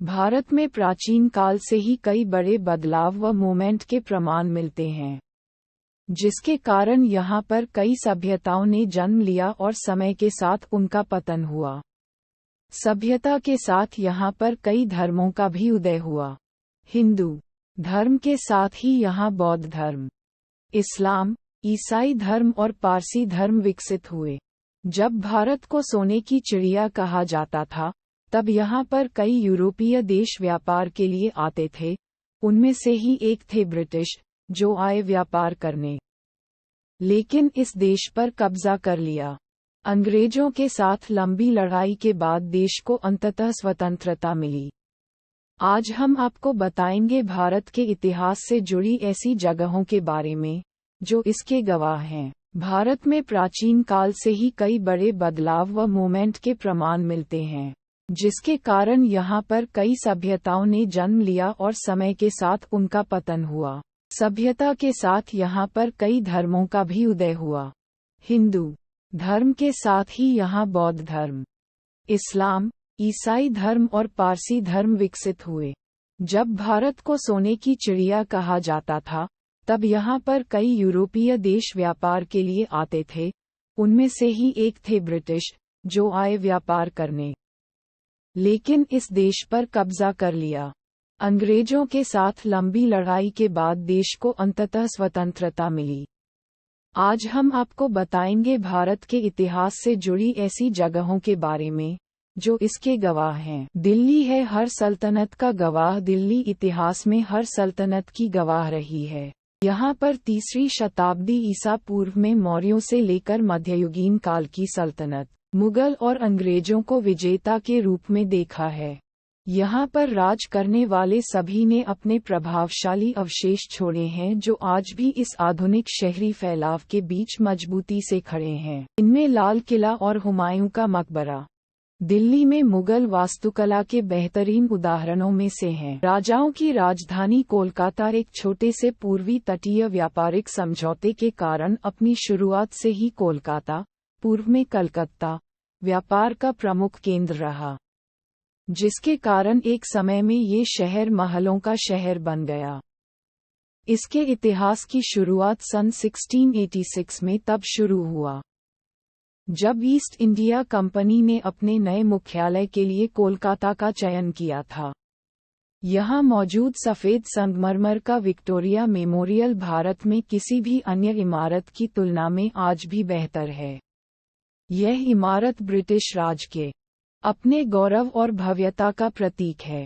भारत में प्राचीन काल से ही कई बड़े बदलाव व मूवमेंट के प्रमाण मिलते हैं, जिसके कारण यहाँ पर कई सभ्यताओं ने जन्म लिया और समय के साथ उनका पतन हुआ। सभ्यता के साथ यहाँ पर कई धर्मों का भी उदय हुआ। हिंदू धर्म के साथ ही यहाँ बौद्ध धर्म, इस्लाम, ईसाई धर्म और पारसी धर्म विकसित हुए। जब भारत को सोने की चिड़िया कहा जाता था, तब यहाँ पर कई यूरोपीय देश व्यापार के लिए आते थे। उनमें से ही एक थे ब्रिटिश, जो आए व्यापार करने, लेकिन इस देश पर कब्जा कर लिया। अंग्रेजों के साथ लंबी लड़ाई के बाद देश को अंततः स्वतंत्रता मिली। आज हम आपको बताएंगे भारत के इतिहास से जुड़ी ऐसी जगहों के बारे में जो इसके गवाह हैं। भारत में प्राचीन काल से ही कई बड़े बदलाव व मूवमेंट के प्रमाण मिलते हैं, जिसके कारण यहाँ पर कई सभ्यताओं ने जन्म लिया और समय के साथ उनका पतन हुआ। सभ्यता के साथ यहाँ पर कई धर्मों का भी उदय हुआ। हिंदू धर्म के साथ ही यहाँ बौद्ध धर्म, इस्लाम, ईसाई धर्म और पारसी धर्म विकसित हुए। जब भारत को सोने की चिड़िया कहा जाता था, तब यहाँ पर कई यूरोपीय देश व्यापार के लिए आते थे। उनमें से ही एक थे ब्रिटिश, जो आए व्यापार करने, लेकिन इस देश पर कब्जा कर लिया। अंग्रेजों के साथ लंबी लड़ाई के बाद देश को अंततः स्वतंत्रता मिली। आज हम आपको बताएंगे भारत के इतिहास से जुड़ी ऐसी जगहों के बारे में जो इसके गवाह हैं। दिल्ली है हर सल्तनत का गवाह। दिल्ली इतिहास में हर सल्तनत की गवाह रही है। यहाँ पर 3री शताब्दी ईसा पूर्व में मौर्यों से लेकर मध्ययुगीन काल की सल्तनत, मुगल और अंग्रेजों को विजेता के रूप में देखा है। यहाँ पर राज करने वाले सभी ने अपने प्रभावशाली अवशेष छोड़े हैं, जो आज भी इस आधुनिक शहरी फैलाव के बीच मजबूती से खड़े हैं। इनमें लाल किला और हुमायूं का मकबरा दिल्ली में मुगल वास्तुकला के बेहतरीन उदाहरणों में से हैं। राजाओं की राजधानी कोलकाता एक छोटे से पूर्वी तटीय व्यापारिक समझौते के कारण अपनी शुरुआत से ही कोलकाता, पूर्व में कलकत्ता, व्यापार का प्रमुख केंद्र रहा, जिसके कारण एक समय में ये शहर महलों का शहर बन गया। इसके इतिहास की शुरुआत सन 1686 में तब शुरू हुआ, जब ईस्ट इंडिया कंपनी ने अपने नए मुख्यालय के लिए कोलकाता का चयन किया था। यहाँ मौजूद सफ़ेद संगमरमर का विक्टोरिया मेमोरियल भारत में किसी भी अन्य इमारत की तुलना में आज भी बेहतर है। यह इमारत ब्रिटिश राज के अपने गौरव और भव्यता का प्रतीक है।